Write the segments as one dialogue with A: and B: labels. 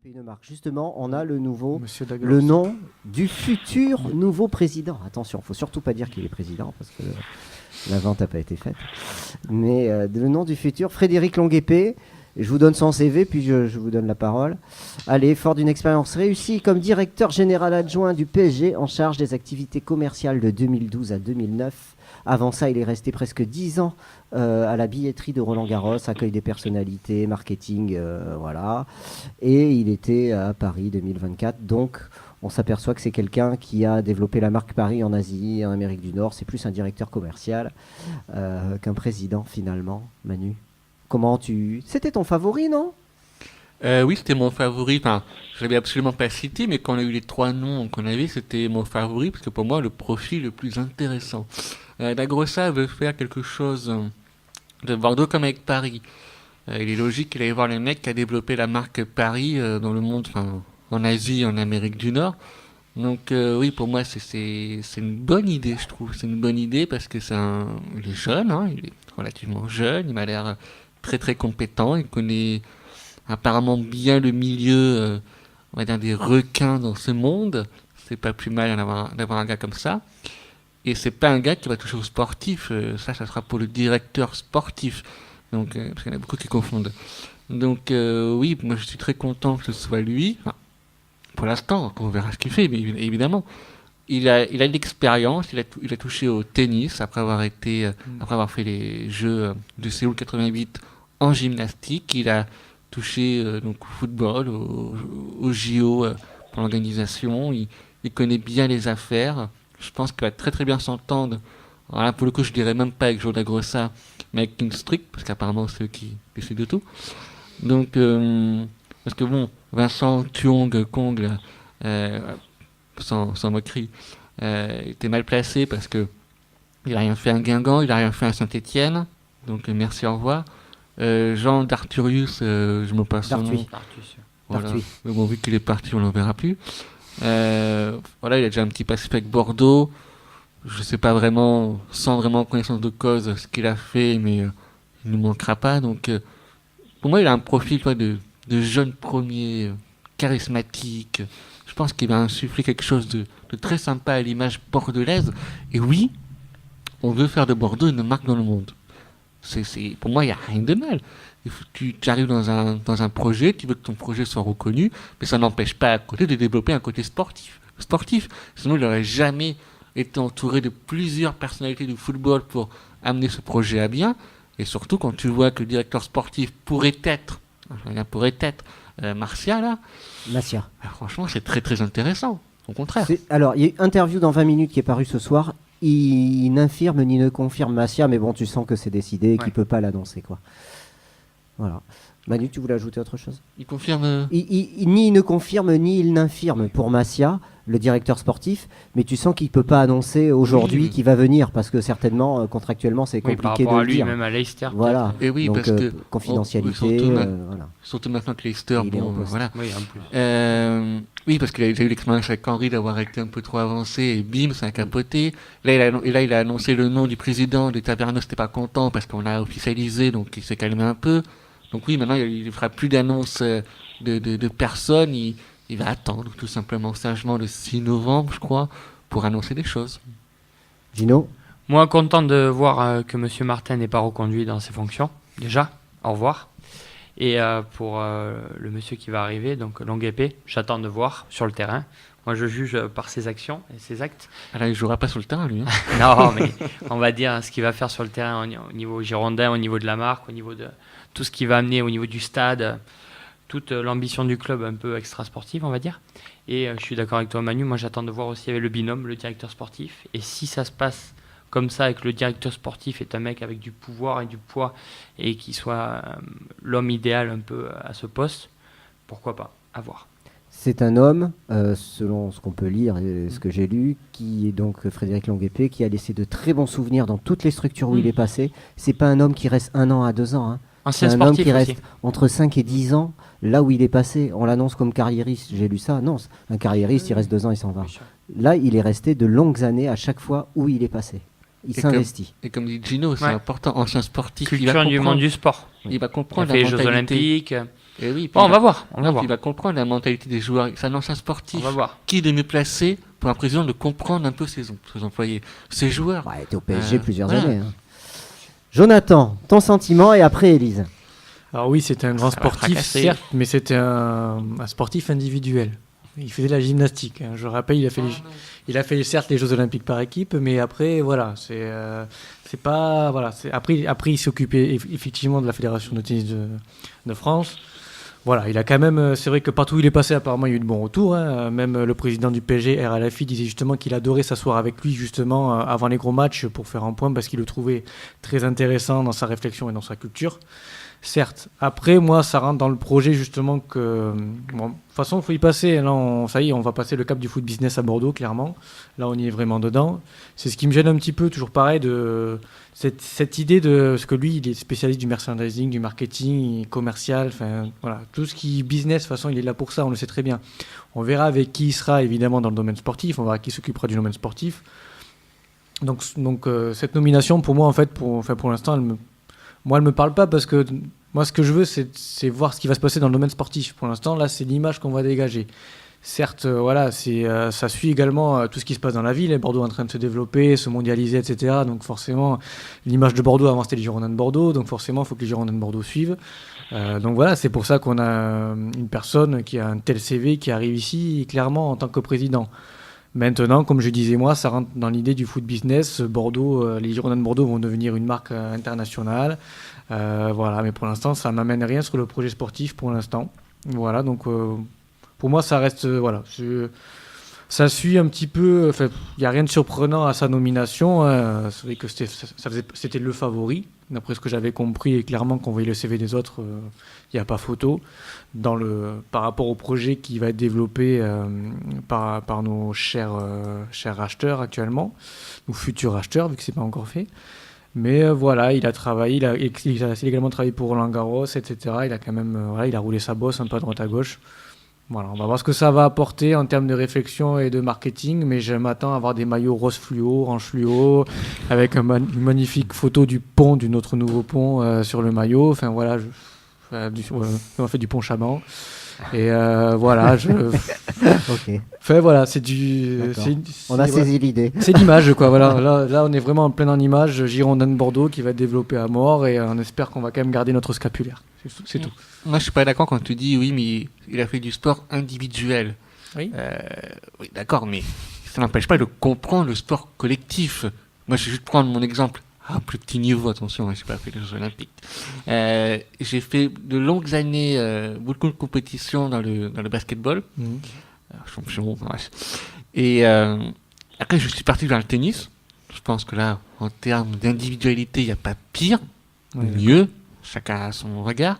A: une marque. Justement, on a le
B: Le
A: nom du futur nouveau président. Attention, il ne faut surtout pas dire qu'il est président parce que la vente n'a pas été faite. Mais le nom du futur, Frédéric Longuepée. Je vous donne son CV, puis je vous donne la parole. Allez, fort d'une expérience réussie comme directeur général adjoint du PSG en charge des activités commerciales de 2012 à 2009. Avant ça, il est resté presque 10 ans à la billetterie de Roland-Garros, accueil des personnalités, marketing, voilà. Et il était à Paris 2024. Donc, on s'aperçoit que c'est quelqu'un qui a développé la marque Paris en Asie, en Amérique du Nord. C'est plus un directeur commercial qu'un président, finalement. Manu, C'était ton favori, non ?
C: Oui, c'était mon favori. Enfin, je l'avais absolument pas cité, mais quand on a eu les 3 noms qu'on avait, c'était mon favori, parce que pour moi, le profil le plus intéressant. La Grossa veut faire quelque chose de Bordeaux comme avec Paris. Il est logique qu'il aille voir le mec qui a développé la marque Paris dans le monde, enfin, en Asie, en Amérique du Nord. Donc oui, pour moi, c'est une bonne idée, je trouve. C'est une bonne idée parce que il est jeune, hein, il est relativement jeune, il m'a l'air très très compétent, il connaît apparemment bien le milieu, on va dire, des requins dans ce monde. C'est pas plus mal d'avoir un gars comme ça. Et c'est pas un gars qui va toucher au sportif. Ça sera pour le directeur sportif. Donc, parce qu'il y en a beaucoup qui confondent. Donc, oui, moi je suis très content que ce soit lui. Enfin, pour l'instant, on verra ce qu'il fait, mais évidemment. Il a de l'expérience, il a touché au tennis après avoir fait les Jeux de Séoul 88 en gymnastique. Il a touché donc au football, au JO pour l'organisation. Il connaît bien les affaires. Je pense qu'il va très très bien s'entendre. Alors là, pour le coup, je dirais même pas avec Joe Dagrossa, mais avec King Strick, parce qu'apparemment c'est eux qui décident de tout. Donc, parce que bon, Vincent Thuong Kong, sans moquerie, était mal placé parce que il a rien fait à Guingamp, il a rien fait à Saint-Étienne. Donc merci, au revoir. Jean d'Arturius, je me passe son nom. Voilà. Mais bon, vu qu'il est parti, on ne le verra plus. Voilà, il a déjà un petit passif avec Bordeaux. Je sais pas vraiment, sans vraiment connaissance de cause, ce qu'il a fait, mais il ne manquera pas. Donc, pour moi, il a un profil de jeune premier, charismatique. Je pense qu'il va insuffler quelque chose de très sympa à l'image bordelaise. Et oui, on veut faire de Bordeaux une marque dans le monde. Pour moi, il n'y a rien de mal. Tu arrives dans un projet, tu veux que ton projet soit reconnu, mais ça n'empêche pas à côté de développer un côté sportif. Sinon, il n'aurait jamais été entouré de plusieurs personnalités du football pour amener ce projet à bien. Et surtout, quand tu vois que le directeur sportif pourrait être Marcia, là.
A: Massia.
C: Franchement, c'est très très intéressant. Au contraire.
A: Alors, il y a une interview dans 20 minutes qui est parue ce soir. Il n'infirme ni ne confirme Massia, mais bon, tu sens que c'est décidé et qu'il ne peut pas l'annoncer, quoi. Voilà. Manu, tu voulais ajouter autre chose ?
C: Il confirme
A: Ni il ne confirme, ni il n'infirme pour Massia, le directeur sportif, mais tu sens qu'il ne peut pas annoncer aujourd'hui qu'il va venir, parce que certainement, contractuellement, c'est compliqué de le dire.
D: Même à Leicester.
A: Voilà.
C: Et oui,
A: donc,
C: parce que
A: confidentialité.
C: Voilà. Surtout maintenant que Leicester, voilà.
D: Oui, en plus.
C: Oui, parce qu'il a déjà eu l'expérience avec Henry d'avoir été un peu trop avancé et bim, ça a capoté. Là, il a annoncé le nom du président de Taverneau, c'était pas content parce qu'on l'a officialisé, donc il s'est calmé un peu. Donc oui, maintenant, il ne fera plus d'annonce de personne. Il va attendre tout simplement sagement le 6 novembre, je crois, pour annoncer des choses.
A: Gino ?
D: Moi, content de voir que M. Martin n'est pas reconduit dans ses fonctions. Déjà, au revoir. Et pour le monsieur qui va arriver, donc Longuepée, j'attends de voir sur le terrain. Moi, je juge par ses actions et ses actes.
C: Alors, il ne jouera pas sur le terrain, lui. Hein.
D: Non, mais on va dire ce qu'il va faire sur le terrain au niveau girondin, au niveau de la marque, au niveau de tout ce qu'il va amener au niveau du stade, toute l'ambition du club un peu extra-sportive, on va dire. Et je suis d'accord avec toi, Manu. Moi, j'attends de voir aussi avec le binôme, le directeur sportif. Et si ça se passe comme ça, et que le directeur sportif est un mec avec du pouvoir et du poids, et qui soit l'homme idéal un peu à ce poste, pourquoi pas, à voir.
A: C'est un homme, selon ce qu'on peut lire et ce que j'ai lu, qui est donc Frédéric Longuepée, qui a laissé de très bons souvenirs dans toutes les structures où il est passé. C'est pas un homme qui reste 1 an à 2 ans. Hein.
D: Ancien
A: c'est un homme
D: sportif
A: qui
D: aussi.
A: reste entre 5 et 10 ans là où il est passé. On l'annonce comme carriériste, j'ai lu ça. Non, un carriériste, il reste 2 ans, il s'en va. Là, il est resté de longues années à chaque fois où il est passé. Il s'investit.
C: Et comme dit Gino, c'est important, ancien sportif.
D: Culture du monde du sport.
C: Il va comprendre
D: il a fait
C: la
D: les Jeux
C: mentalité.
D: Olympiques.
C: Et oui, puis
D: Bon, on va voir. On va voir.
C: il va comprendre la mentalité des joueurs. C'est un ancien
D: On
C: sportif.
D: va voir.
C: Qui est le mieux placé pour un président de comprendre un peu ses employés, ses joueurs?
A: Ouais, il était au PSG plusieurs
C: voilà.
A: années. Hein. Jonathan, ton sentiment et après Élise.
B: Alors oui, c'était un grand
C: Ça va
B: sportif,
C: fracasser.
B: certes, mais c'était un sportif individuel. Il faisait de la gymnastique. Hein. Je rappelle, il a fait certes les Jeux Olympiques par équipe, mais après, voilà, c'est pas, voilà. Après, il s'occupait effectivement de la Fédération de tennis de France. Voilà, il a quand même, c'est vrai que partout où il est passé, apparemment, il y a eu de bons retours. Hein. Même le président du PSG, R. Alafi, disait justement qu'il adorait s'asseoir avec lui, justement, avant les gros matchs pour faire un point, parce qu'il le trouvait très intéressant dans sa réflexion et dans sa culture. Certes. Après, moi, ça rentre dans le projet, justement, que... Bon, de toute façon, il faut y passer. Là, ça y est, on va passer le cap du foot business à Bordeaux, clairement. Là, on y est vraiment dedans. C'est ce qui me gêne un petit peu, toujours pareil, de cette idée de... Parce que lui, il est spécialiste du merchandising, du marketing commercial, enfin, voilà. Tout ce qui est business, de toute façon, il est là pour ça, on le sait très bien. On verra avec qui il sera, évidemment, dans le domaine sportif. On verra qui s'occupera du domaine sportif. Donc cette nomination, pour moi, en fait, pour l'instant, elle me parle pas parce que moi, ce que je veux, c'est voir ce qui va se passer dans le domaine sportif. Pour l'instant, là, c'est l'image qu'on va dégager. Certes, voilà, ça suit également tout ce qui se passe dans la ville. Bordeaux est en train de se développer, se mondialiser, etc. Donc forcément, l'image de Bordeaux, avant, c'était les Girondins de Bordeaux. Donc forcément, il faut que les Girondins de Bordeaux suivent. Donc voilà, c'est pour ça qu'on a une personne qui a un tel CV qui arrive ici, clairement, en tant que président. Maintenant, comme je disais moi, ça rentre dans l'idée du foot business. Bordeaux, les Girondins de Bordeaux vont devenir une marque internationale. Voilà, mais pour l'instant, ça m'amène rien sur le projet sportif pour l'instant. Voilà, donc pour moi, ça reste voilà, ça suit un petit peu. Il n'y a rien de surprenant à sa nomination. C'est vrai que c'était le favori, d'après ce que j'avais compris, et clairement, quand on voyait le CV des autres, il n'y a pas photo. Par rapport au projet qui va être développé par nos chers acheteurs actuellement, ou futurs acheteurs, vu que ce n'est pas encore fait. Mais voilà, il a travaillé, il a également travaillé pour Roland Garros, etc. Il a quand même il a roulé sa bosse un peu à droite à gauche. Voilà, on va voir ce que ça va apporter en termes de réflexion et de marketing, mais je m'attends à avoir des maillots rose fluo, orange fluo, avec une magnifique photo du pont, du notre nouveau pont sur le maillot. Enfin voilà, on fait du pont Chaban. Et voilà,
A: Ok.
B: Enfin voilà,
A: On a saisi l'idée.
B: c'est l'image quoi. Voilà, là on est vraiment en plein en image. Girondin de Bordeaux qui va être développé à mort et on espère qu'on va quand même garder notre scapulaire. C'est tout.
C: Moi, je suis pas d'accord quand tu dis oui, mais il a fait du sport individuel.
B: Oui.
C: Oui, d'accord, mais ça n'empêche pas de comprendre le sport collectif. Moi, je vais juste prendre mon exemple. À un plus petit niveau, attention, je n'ai pas fait les Jeux Olympiques. J'ai fait de longues années beaucoup de compétitions dans le basketball. Champion, bref. Et après, je suis parti dans le tennis. Je pense que là, en termes d'individualité, il n'y a pas pire.
B: Ouais,
C: Mieux, chacun a son regard.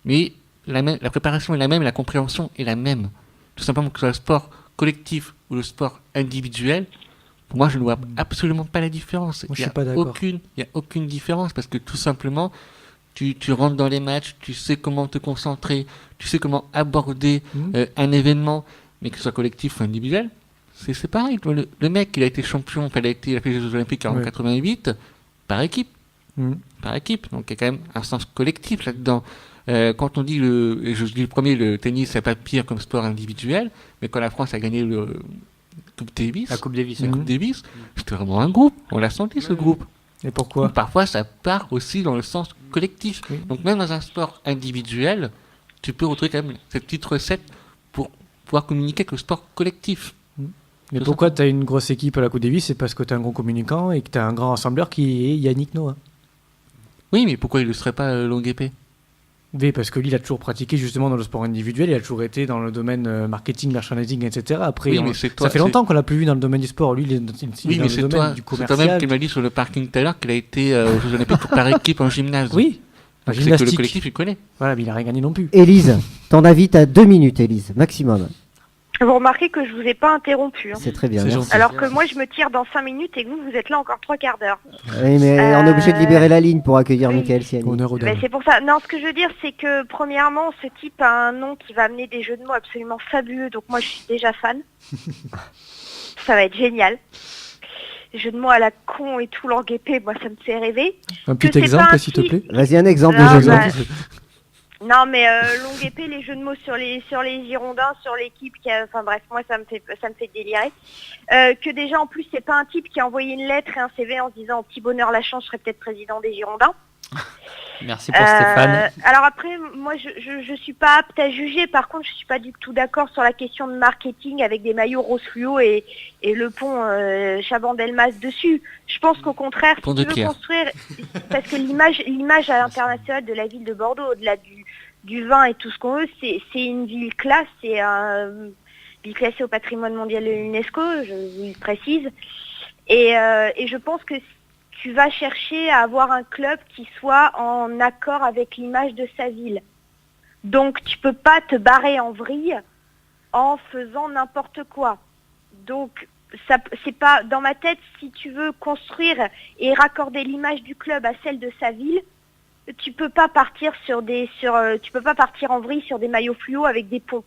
C: Mais la préparation est la même, la compréhension est la même. Tout simplement que ce soit le sport collectif ou le sport individuel, pour moi, je ne vois absolument pas la différence.
B: Moi, je suis pas d'accord.
C: Il n'y a aucune différence parce que tout simplement, tu rentres dans les matchs, tu sais comment te concentrer, tu sais comment aborder un événement, mais que ce soit collectif ou individuel, c'est pareil. Le mec, il a été champion, il a fait les Jeux Olympiques en 88 par équipe. Par équipe. Donc il y a quand même un sens collectif là-dedans. Quand on dit et je dis le premier, le tennis, c'est pas pire comme sport individuel, mais quand la France a gagné la Coupe Davis, c'était vraiment un groupe. On l'a senti, ce groupe.
B: Et pourquoi ?
C: Parfois, ça part aussi dans le sens collectif. Donc même dans un sport individuel, tu peux retrouver quand même cette petite recette pour pouvoir communiquer avec le sport collectif.
B: Mais pourquoi tu as une grosse équipe à la Coupe Davis ? C'est parce que tu es un gros communicant et que tu as un grand rassembleur qui est Yannick Noah.
C: Oui, mais pourquoi il ne serait pas Longuepé ?
B: Oui, parce que lui, il a toujours pratiqué justement dans le sport individuel, il a toujours été dans le domaine marketing, merchandising, etc. Après, ça fait longtemps qu'on l'a plus vu dans le domaine du sport. Lui, il est dans le domaine du commercial.
C: C'est toi-même qui m'a dit sur le parking tout à l'heure qu'il a été aux Jeux Olympiques par équipe en gymnase.
B: Oui,
C: en gymnastique. C'est que le collectif, il connaît.
B: Voilà, mais il n'a rien gagné non plus.
A: Élise, ton avis, tu as 2 minutes, Élise, maximum.
E: Vous remarquez que je vous ai pas interrompu. Hein.
A: C'est très bien.
E: Alors que moi, je me tire dans 5 minutes et que vous êtes là encore 3 quarts d'heure.
A: Oui, mais on est obligé de libérer la ligne pour accueillir Michael Siani.
E: Mais c'est pour ça. Non, ce que je veux dire, c'est que premièrement, ce type a un nom qui va amener des jeux de mots absolument fabuleux. Donc moi, je suis déjà fan. Ça va être génial. Jeux de mots à la con et tout, Longuepé, moi, ça me fait rêver.
B: Un petit exemple, s'il te plaît.
A: Vas-y, un exemple.
E: Non, mais longue épée, les jeux de mots sur les Girondins, sur l'équipe enfin bref, moi ça me fait délirer. Que déjà en plus c'est pas un type qui a envoyé une lettre et un CV en se disant au petit bonheur la chance, je serais peut-être président des Girondins.
D: Merci pour Stéphane.
E: Alors après, moi je suis pas apte à juger, par contre je suis pas du tout d'accord sur la question de marketing avec des maillots rose fluo et le pont Chabandelmas dessus. Je pense qu'au contraire, si tu veux construire, parce que l'image à l'international de la ville de Bordeaux, au-delà du vin et tout ce qu'on veut, c'est une ville classe, c'est une ville classée au patrimoine mondial de l'UNESCO, je vous le précise, et je pense que tu vas chercher à avoir un club qui soit en accord avec l'image de sa ville. Donc tu peux pas te barrer en vrille en faisant n'importe quoi. Donc ça, c'est pas dans ma tête, si tu veux construire et raccorder l'image du club à celle de sa ville, tu peux pas partir tu peux pas partir en vrille sur des maillots fluo avec des ponts.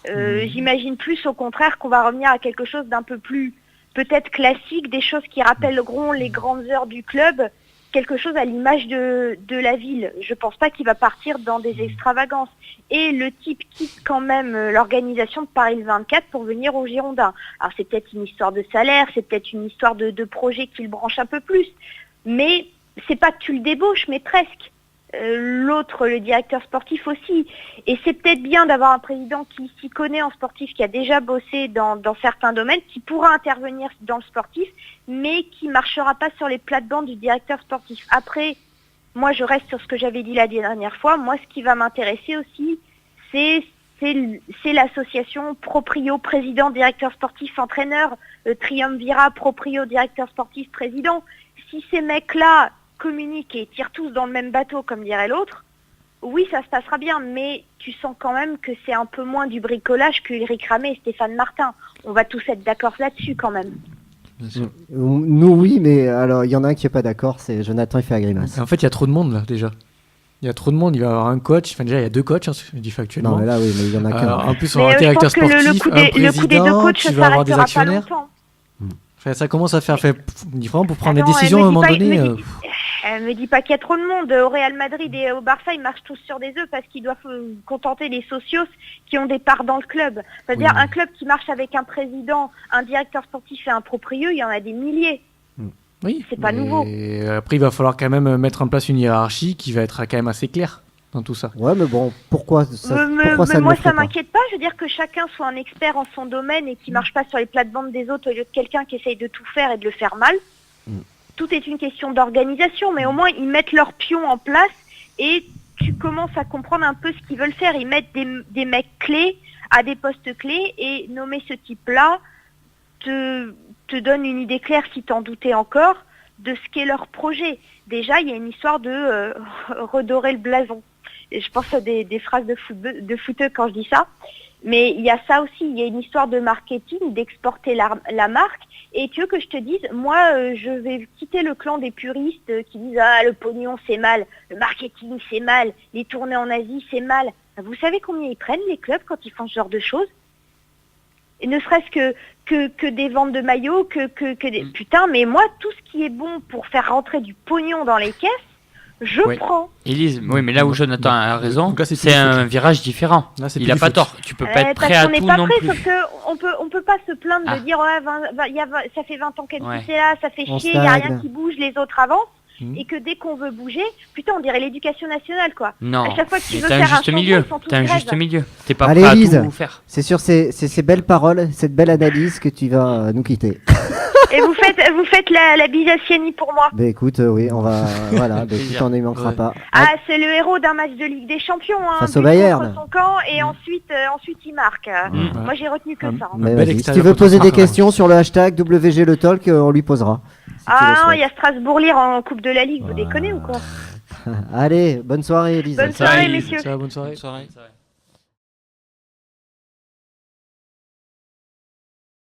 E: J'imagine plus au contraire qu'on va revenir à quelque chose d'un peu plus peut-être classique, des choses qui rappelleront les grandes heures du club, quelque chose à l'image de la ville. Je pense pas qu'il va partir dans des extravagances. Et le type quitte quand même l'organisation de Paris 24 pour venir aux Girondins. Alors c'est peut-être une histoire de salaire, c'est peut-être une histoire de projet qui le branche un peu plus. Mais c'est pas que tu le débauches, mais presque. L'autre, le directeur sportif aussi. Et c'est peut-être bien d'avoir un président qui s'y connaît en sportif, qui a déjà bossé dans certains domaines, qui pourra intervenir dans le sportif, mais qui marchera pas sur les plates-bandes du directeur sportif. Après, moi je reste sur ce que j'avais dit la dernière fois. Moi, ce qui va m'intéresser aussi, c'est l'association proprio, président, directeur sportif, entraîneur, triumvirat, proprio, directeur sportif, président. Si ces mecs-là communiquent et tirent tous dans le même bateau, comme dirait l'autre, oui, ça se passera bien, mais tu sens quand même que c'est un peu moins du bricolage que Ulrich Ramé et Stéphane Martin. On va tous être d'accord là-dessus quand même.
A: Nous, oui, mais alors il y en a un qui n'est pas d'accord, c'est Jonathan, il fait la grimace.
B: En fait, il y a trop de monde là déjà. Il y a trop de monde, il va y avoir un coach, enfin déjà il y a 2 coachs, je dis factuellement.
A: Non, mais là, oui, mais il y en a qu'un.
B: En plus, on va un directeur sportif, un
E: le coup des 2
B: président,
E: coachs,
B: tu
E: ça
B: vas avoir des
E: s'arrêtera pas
B: actionnaires.
E: longtemps.
B: Enfin, ça commence à faire différent pour prendre
E: Attends,
B: des décisions à un moment donné.
E: Me dis pas qu'il y a trop de monde. Au Real Madrid et au Barça, ils marchent tous sur des œufs parce qu'ils doivent contenter les socios qui ont des parts dans le club. C'est-à-dire un club qui marche avec un président, un directeur sportif et un proprieux, il y en a des milliers.
B: Oui,
E: c'est pas nouveau.
B: Et après, il va falloir quand même mettre en place une hiérarchie qui va être quand même assez claire dans tout ça.
A: Ouais, mais bon, pourquoi ça
E: moi, ça m'inquiète pas. Je veux dire que chacun soit un expert en son domaine et qui marche pas sur les plates-bandes des autres au lieu de quelqu'un qui essaye de tout faire et de le faire mal. Tout est une question d'organisation, mais au moins ils mettent leurs pions en place et tu commences à comprendre un peu ce qu'ils veulent faire. Ils mettent des mecs clés à des postes clés et nommer ce type-là te donne une idée claire, si t'en doutais encore, de ce qu'est leur projet. Déjà, il y a une histoire de redorer le blason. Et je pense à des phrases de footeux quand je dis ça. Mais il y a ça aussi, il y a une histoire de marketing, d'exporter la marque. Et tu veux que je te dise, moi, je vais quitter le clan des puristes qui disent « Ah, le pognon, c'est mal, le marketing, c'est mal, les tournées en Asie, c'est mal. » Vous savez combien ils prennent, les clubs, quand ils font ce genre de choses? Et ne serait-ce que des ventes de maillots, que des... Putain, mais moi, tout ce qui est bon pour faire rentrer du pognon dans les caisses, je prends.
D: Élise, oui, mais là où Jonathan a raison,
B: là,
D: c'est un virage différent. Là, il n'a pas tort. Tu peux pas être prêt à tout non plus.
E: Sauf qu'on peut pas se plaindre de dire ça fait 20 ans qu'elle est là, ça fait chier, il n'y a rien qui bouge, les autres avancent. Et que dès qu'on veut bouger, putain, on dirait l'éducation nationale, quoi.
D: Non,
E: à chaque fois que tu veux
D: t'as
E: faire
D: un juste milieu. T'as un juste milieu. T'es pas
A: Allez,
D: prêt
A: Élise,
D: à tout faire.
A: C'est sur ces belles paroles, cette belle analyse que tu vas nous quitter.
E: Et vous faites la bise à Sieni pour moi.
A: Bah écoute, oui, on va, voilà, bah, écoute, on n'y manquera pas.
E: Ah, c'est le héros d'un match de Ligue des Champions, hein.
A: Face au Bayern.
E: Contre son camp, et ensuite il marque. Moi, j'ai retenu que ça.
A: Mais vas-y, si tu veux poser des questions sur le hashtag WG Le Talk, on lui posera.
E: Ah non, il y a Strasbourg-Lire en Coupe de la Ligue, vous déconnez ou quoi?
A: Allez, bonne soirée, Elisa.
E: Bonne soirée, messieurs.
B: Ciao, bonne soirée.
C: Bonne soirée.